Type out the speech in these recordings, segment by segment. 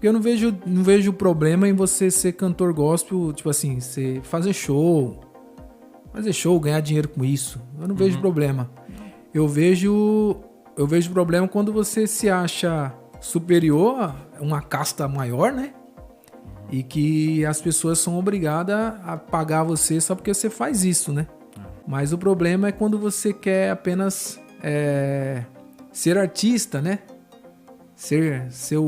Porque eu não vejo problema em você ser cantor gospel, tipo assim, você fazer show, ganhar dinheiro com isso. Eu não vejo problema. Eu vejo problema quando você se acha superior a uma casta maior, né? E que as pessoas são obrigadas a pagar você só porque você faz isso, né? Mas o problema é quando você quer apenas ser artista, né? Ser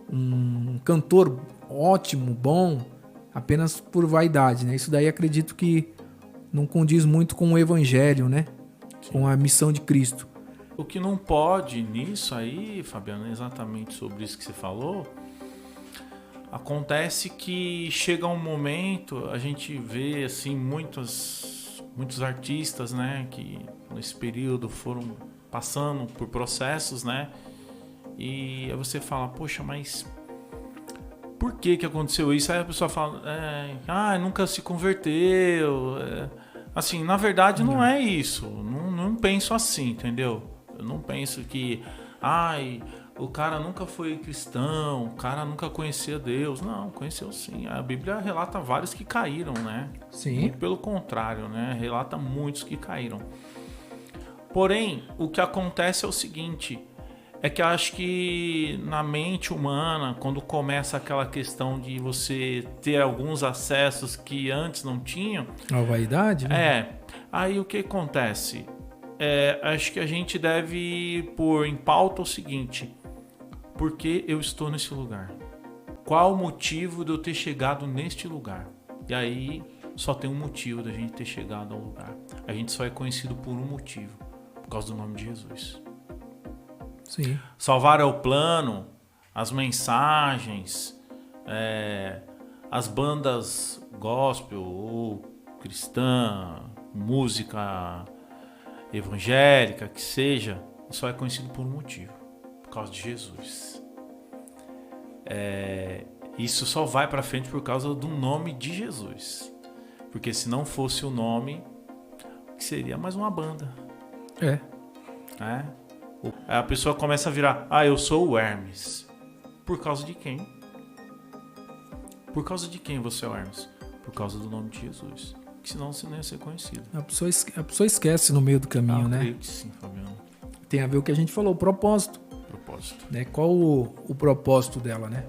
um cantor ótimo, bom, apenas por vaidade, né? Isso daí acredito que não condiz muito com o evangelho, né? Sim. Com a missão de Cristo. O que não pode nisso aí, Fabiano, é exatamente sobre isso que você falou. Acontece que chega um momento, a gente vê assim muitos artistas, né, que nesse período foram passando por processos, né? E aí você fala, poxa, mas por que aconteceu isso? Aí a pessoa fala, nunca se converteu. Assim, na verdade não é isso. Não penso assim, entendeu? Eu não penso que, o cara nunca foi cristão, o cara nunca conhecia Deus. Não, conheceu sim. A Bíblia relata vários que caíram, né? Sim. Muito pelo contrário, né? Relata muitos que caíram. Porém, o que acontece é o seguinte, é que eu acho que na mente humana, quando começa aquela questão de você ter alguns acessos que antes não tinham... A vaidade, né? Aí o que acontece? Acho que a gente deve pôr em pauta o seguinte: por que eu estou nesse lugar? Qual o motivo de eu ter chegado neste lugar? E aí só tem um motivo da gente ter chegado ao lugar. A gente só é conhecido por um motivo, por causa do nome de Jesus. Sim. Salvar é o plano, as mensagens, as bandas gospel ou cristã, música evangélica, que seja, só é conhecido por um motivo, por causa de Jesus. Isso só vai para frente por causa do nome de Jesus. Porque se não fosse o nome, seria mais uma banda. A pessoa começa a virar, eu sou o Hermes. Por causa de quem? Por causa de quem você é o Hermes? Por causa do nome de Jesus. Que senão você não ia ser conhecido. A pessoa esquece no meio do caminho, né? Acredito, sim, Fabiano. Tem a ver com o que a gente falou, o propósito. Né? Qual o propósito dela, né?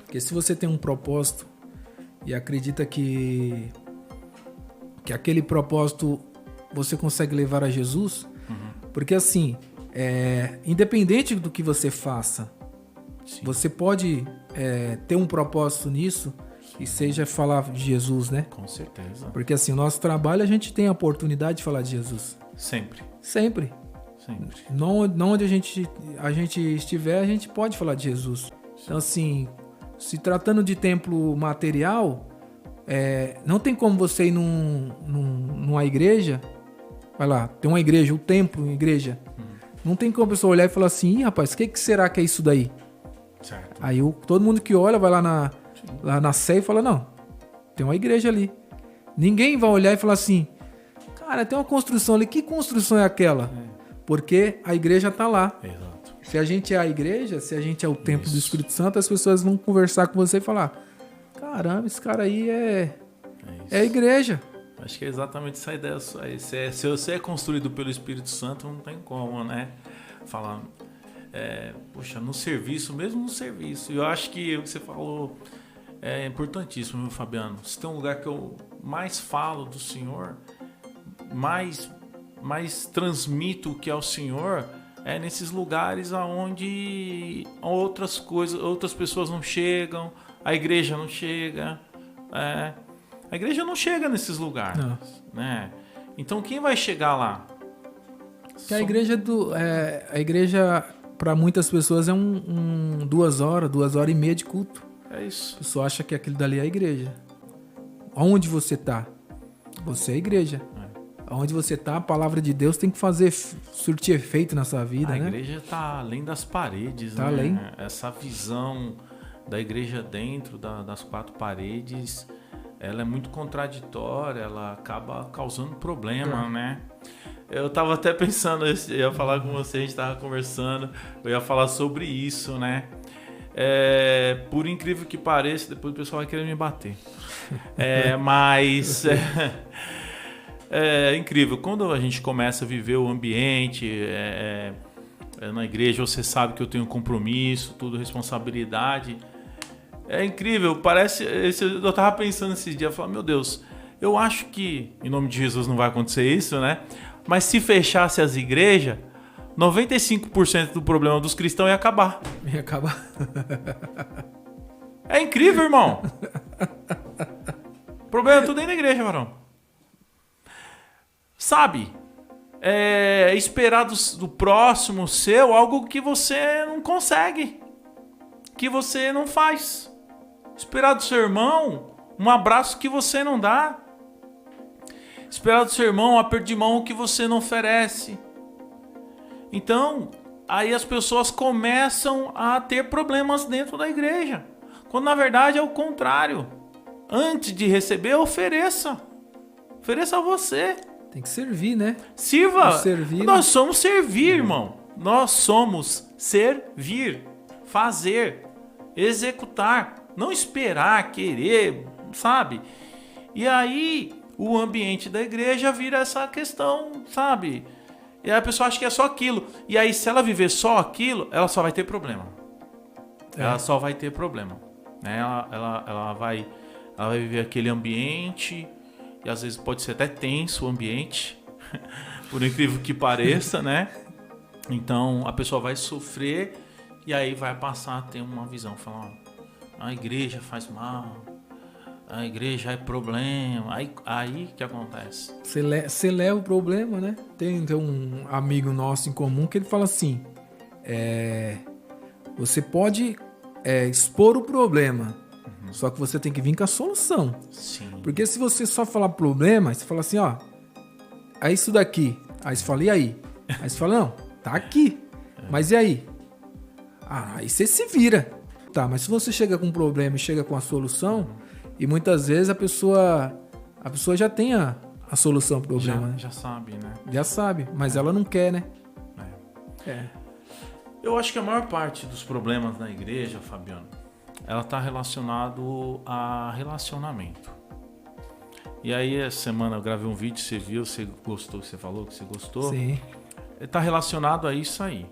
Porque se você tem um propósito e acredita que aquele propósito você consegue levar a Jesus, porque assim, independente do que você faça, sim, você pode ter um propósito nisso, sim, e seja falar de Jesus, né? Com certeza. Porque assim, o nosso trabalho a gente tem a oportunidade de falar de Jesus. Sempre. Não onde a gente estiver, a gente pode falar de Jesus. Então assim, se tratando de templo material, não tem como você ir numa igreja, vai lá, tem uma igreja, o templo, uma igreja. Não tem como a pessoa olhar e falar assim, ih, rapaz, o que será que é isso daí? Certo. Aí todo mundo que olha vai lá na Sé e fala, não, tem uma igreja ali. Ninguém vai olhar e falar assim, cara, tem uma construção ali, que construção é aquela? Porque a igreja está lá. Exato. Se a gente é a igreja, se a gente é o templo do Espírito Santo, as pessoas vão conversar com você e falar, caramba, esse cara aí é a igreja. Acho que é exatamente essa ideia. Se você é construído pelo Espírito Santo, não tem como, né? Falar, poxa, no serviço, mesmo no serviço. Eu acho que o que você falou é importantíssimo, meu Fabiano. Se tem um lugar que eu mais falo do Senhor, mais transmito o que é o Senhor, é nesses lugares onde outras pessoas não chegam, a igreja não chega, a igreja não chega nesses lugares, né? Então quem vai chegar lá? Que a igreja para muitas pessoas é 2 horas, 2 horas e meia de culto. É isso. A pessoa acha que aquilo dali é a igreja. Onde você está? Você é a igreja. Onde você está, a palavra de Deus tem que surtir efeito na sua vida, né? A igreja está além das paredes, tá, né? Além. Essa visão da igreja dentro das 4 paredes, ela é muito contraditória, ela acaba causando problema, né? Eu estava até pensando, eu ia falar com você, a gente estava conversando, eu ia falar sobre isso, né? Por incrível que pareça, depois o pessoal vai querer me bater. Mas é incrível. Quando a gente começa a viver o ambiente na igreja, você sabe que eu tenho compromisso, tudo, responsabilidade. É incrível. Parece. Eu tava pensando esses dias, eu falei, meu Deus, eu acho que, em nome de Jesus, não vai acontecer isso, né? Mas se fechasse as igrejas, 95% do problema dos cristãos ia acabar. Ia acabar. É incrível, irmão. O problema é tudo aí na igreja, varão. Sabe? Esperar do próximo seu algo que você não consegue. Que você não faz. Esperar do seu irmão um abraço que você não dá. Esperar do seu irmão um aperto de mão que você não oferece. Então, aí as pessoas começam a ter problemas dentro da igreja. Quando na verdade é o contrário. Antes de receber, ofereça. Ofereça a você. Tem que servir, né? Sirva. Servir, nós somos servir, irmão. Nós somos servir. Fazer. Executar. Não esperar, querer, sabe? E aí o ambiente da igreja vira essa questão, sabe? E aí a pessoa acha que é só aquilo. E aí se ela viver só aquilo, ela só vai ter problema. Ela só vai ter problema. Né? Ela vai viver aquele ambiente, e às vezes pode ser até tenso o ambiente, por incrível que pareça, né? Então a pessoa vai sofrer e aí vai passar a ter uma visão, falar, a igreja faz mal, a igreja é problema. Aí que acontece? Você leva o problema, né? Tem um amigo nosso em comum que ele fala assim, você pode expor o problema, só que você tem que vir com a solução. Sim. Porque se você só falar problema, você fala assim, ó, é isso daqui. Aí você fala, e aí? Aí você fala, não, tá aqui. Mas e aí? Aí você se vira. Tá, mas se você chega com um problema e chega com a solução, e muitas vezes a pessoa já tem a solução pro problema, né? Já sabe, né? Já sabe, mas ela não quer, né? Eu acho que a maior parte dos problemas na igreja, Fabiano, ela tá relacionado a relacionamento. E aí, essa semana eu gravei um vídeo, você viu, você gostou, você falou que você gostou. Sim. Tá relacionado a isso aí.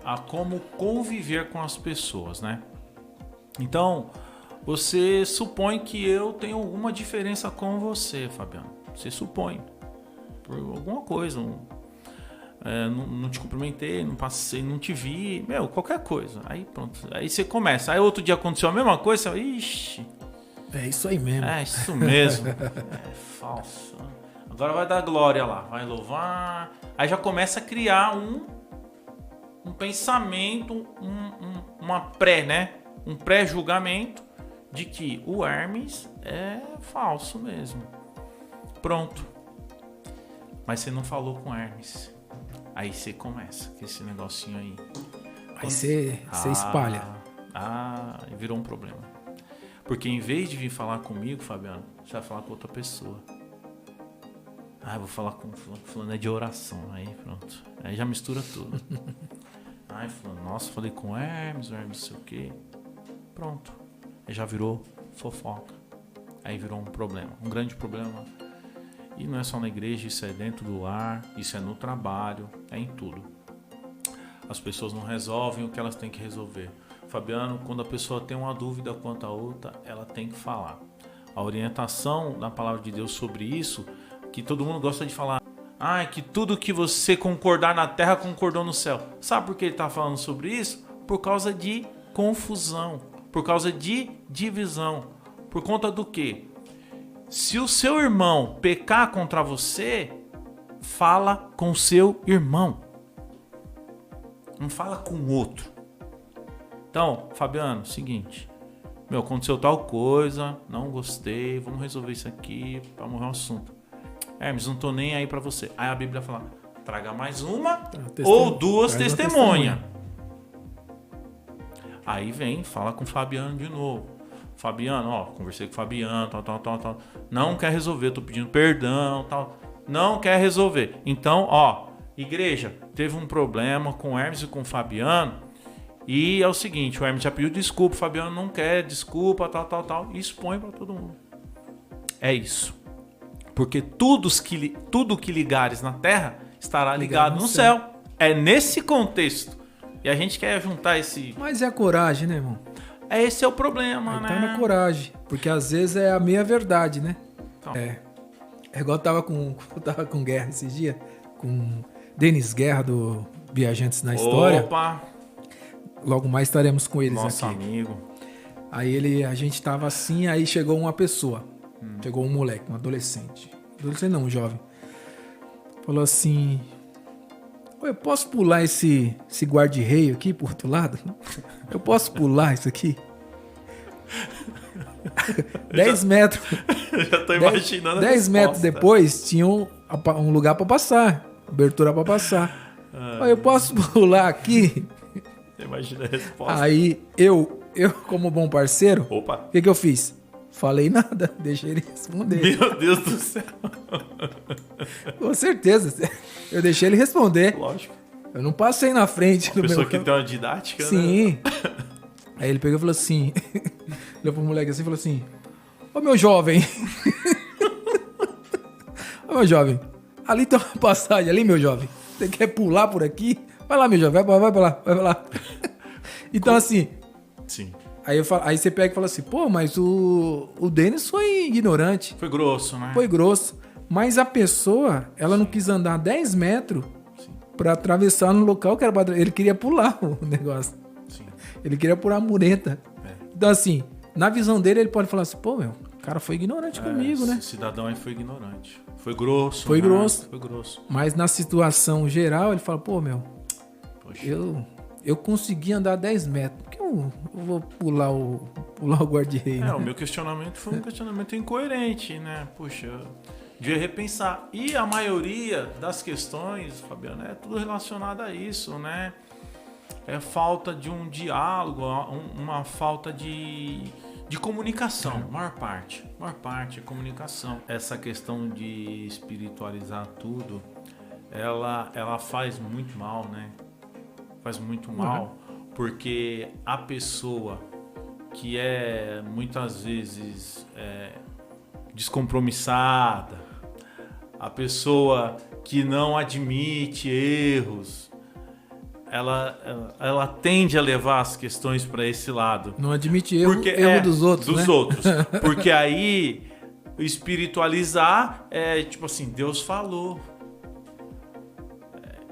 A como conviver com as pessoas, né? Então, você supõe que eu tenho alguma diferença com você, Fabiano. Você supõe. Por alguma coisa. Não te cumprimentei, não passei, não te vi. Qualquer coisa. Aí pronto. Aí você começa. Aí outro dia aconteceu a mesma coisa, você fala, ixi. É isso aí mesmo. É isso mesmo. É falso. Agora vai dar glória lá. Vai louvar. Aí já começa a criar um pensamento, uma um pré-julgamento de que o Hermes é falso mesmo. Pronto. Mas você não falou com o Hermes. Aí você começa com esse negocinho aí. Aí você espalha. Virou um problema. Porque em vez de vir falar comigo, Fabiano, você vai falar com outra pessoa. Eu vou falar com fulano de oração. Aí pronto. Aí já mistura tudo. Aí falando, nossa, falei com o Hermes não sei o quê. Pronto. Aí já virou fofoca. Aí virou um problema, um grande problema. E não é só na igreja, isso é dentro do lar, isso é no trabalho, é em tudo. As pessoas não resolvem o que elas têm que resolver. Fabiano, quando a pessoa tem uma dúvida quanto a outra, ela tem que falar. A orientação da palavra de Deus sobre isso, que todo mundo gosta de falar, que tudo que você concordar na terra, concordou no céu. Sabe por que ele está falando sobre isso? Por causa de confusão, por causa de divisão. Por conta do quê? Se o seu irmão pecar contra você, fala com o seu irmão. Não fala com o outro. Então, Fabiano, seguinte. Aconteceu tal coisa, não gostei, vamos resolver isso aqui para morrer o assunto. Hermes, não tô nem aí para você. Aí a Bíblia fala, traga mais uma ou duas testemunhas. Aí vem, fala com o Fabiano de novo. Fabiano, conversei com o Fabiano, tal. Não quer resolver, tô pedindo perdão, tal. Não quer resolver. Então, igreja, teve um problema com o Hermes e com o Fabiano E é o seguinte, o Hermes já pediu desculpa, o Fabiano não quer desculpa, tal, e expõe para todo mundo. É isso. Porque tudo que ligares na terra estará ligado no céu. É nesse contexto. E a gente quer juntar esse... Mas é a coragem, né, irmão? Esse é o problema, né? Tá na coragem. Porque às vezes é a meia verdade, né? Então. É igual eu tava com Guerra esses dias, com Denis Guerra do Viajantes na História. Opa! Logo mais estaremos com eles Nosso aqui. amigo. Aí a gente tava assim, aí chegou uma pessoa. Chegou um moleque, um adolescente. Adolescente não, um jovem. Falou assim... Eu posso pular esse guarda-reio aqui pro outro lado? Eu posso pular isso aqui? 10 metros. Já tô imaginando 10 metros depois tinha um lugar pra passar. Abertura pra passar. Eu posso pular aqui? Imagina a resposta. Aí eu como bom parceiro, Opa! o que eu fiz? Falei nada, deixei ele responder. Meu Deus do céu. Com certeza. Eu deixei ele responder. Lógico. Eu não passei na frente do meu... Pessoa que tem uma didática, Sim. né? Aí ele pegou e falou assim... Olhou pro moleque assim e falou assim... Ô, meu jovem... Ô, meu jovem... Ali tem uma passagem ali, meu jovem. Você quer pular por aqui? Vai lá, meu jovem. Vai pra lá. Então, assim... Sim. Aí você pega e fala assim... Pô, mas o Denis foi ignorante. Foi grosso, né? Foi grosso. Mas a pessoa, ela não quis andar 10 metros pra atravessar no local que era pra... Ele queria pular o negócio. Sim. Ele queria pular a mureta. Então, assim, na visão dele, ele pode falar assim, pô, meu, o cara foi ignorante comigo, né? Esse cidadão aí foi ignorante. Foi grosso. Foi né? grosso. Foi grosso. Mas na situação geral, ele fala, pô, meu, Poxa. eu consegui andar 10 metros. Por que eu vou pular o guarda-reio? O meu questionamento foi um questionamento incoerente, né? Puxa, devia repensar. E a maioria das questões, Fabiano, é tudo relacionado a isso, né? É falta de um diálogo, uma falta de comunicação, maior parte é comunicação. Essa questão de espiritualizar tudo, ela faz muito mal, né? Faz muito mal, porque a pessoa que é muitas vezes descompromissada, a pessoa que não admite erros, ela tende a levar as questões para esse lado. Não admite erro dos outros, dos né? outros. Porque aí espiritualizar é tipo assim, Deus falou.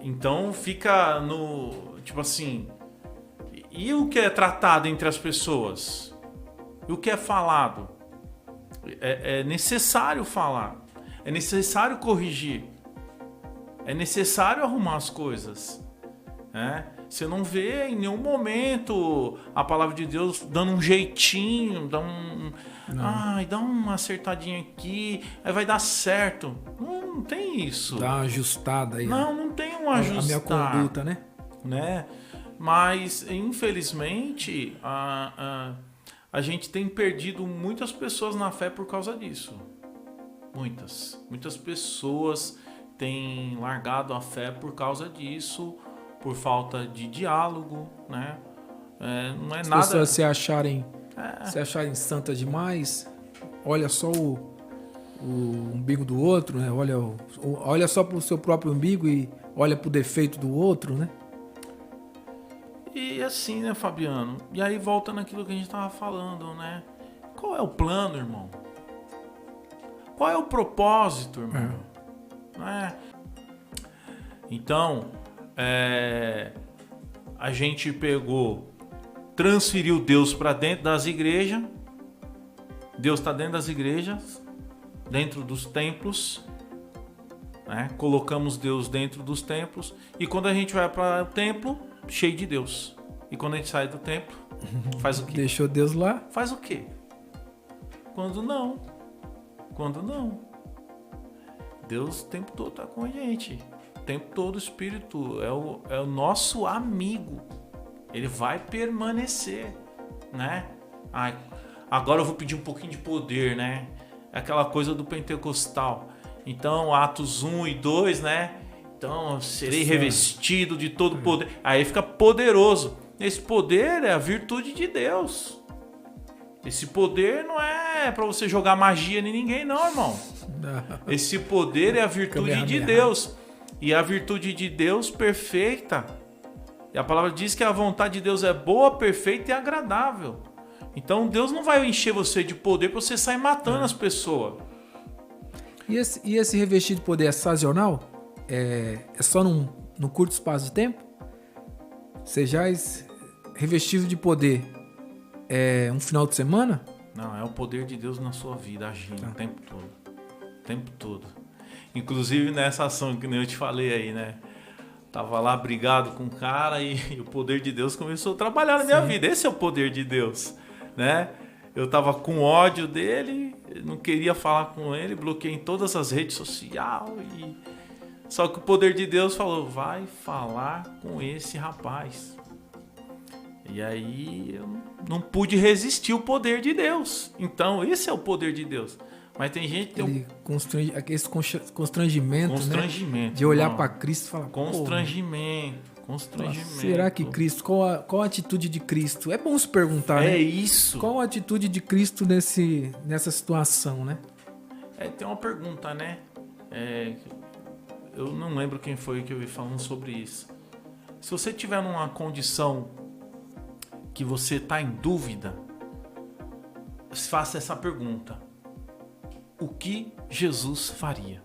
Então fica no tipo assim, e o que é tratado entre as pessoas? E o que é falado? É necessário falar. É necessário corrigir. É necessário arrumar as coisas. Você não vê em nenhum momento a palavra de Deus dando um jeitinho, dá uma acertadinha aqui, aí vai dar certo. Não tem isso. Dá uma ajustada aí. Não tem um ajustar. A minha conduta, né? Mas, infelizmente, a gente tem perdido muitas pessoas na fé por causa disso. Muitas pessoas têm largado a fé por causa disso, por falta de diálogo, né? Não é As nada... pessoas se acharem santas demais, olha só o umbigo do outro, né? Olha só pro seu próprio umbigo e olha pro defeito do outro, né? E assim, né, Fabiano? E aí volta naquilo que a gente tava falando, né? Qual é o plano, irmão? Qual é o propósito, irmão? Então, a gente transferiu Deus para dentro das igrejas. Deus está dentro das igrejas, dentro dos templos, né? Colocamos Deus dentro dos templos. E quando a gente vai para o templo, cheio de Deus. E quando a gente sai do templo, faz o quê? Deixou Deus lá. Faz o quê? Quando não. Deus o tempo todo está com a gente. O tempo todo o Espírito é o nosso amigo. Ele vai permanecer, né? Agora eu vou pedir um pouquinho de poder, né? Aquela coisa do pentecostal. Então, Atos 1 e 2, né? Então, serei revestido de todo poder. Aí fica poderoso. Esse poder é a virtude de Deus. Esse poder não é para você jogar magia em ninguém, não, irmão. Esse poder é a virtude de Deus. E a virtude de Deus perfeita. E a palavra diz que a vontade de Deus é boa, perfeita e agradável. Então Deus não vai encher você de poder para você sair matando as pessoas. E esse revestido de poder é sazonal? É só num curto espaço de tempo? Sejais revestido de poder um final de semana? Não, é o poder de Deus na sua vida agindo o tempo todo. O tempo todo. Inclusive nessa ação que eu te falei aí, né? Tava lá brigado com o cara e o poder de Deus começou a trabalhar na minha vida. Esse é o poder de Deus, né? Eu tava com ódio dele, não queria falar com ele, bloqueei em todas as redes sociais. Só que o poder de Deus falou, vai falar com esse rapaz. E aí eu não pude resistir o poder de Deus. Então esse é o poder de Deus. Mas tem gente que tem esse constrangimento, né? De olhar para Cristo e falar... Constrangimento. Será que Cristo... Qual a atitude de Cristo? É bom se perguntar, né? É isso. Qual a atitude de Cristo nessa situação, né? Tem uma pergunta, né? Eu não lembro quem foi que eu vi falando sobre isso. Se você tiver numa condição que você está em dúvida, faça essa pergunta. O que Jesus faria?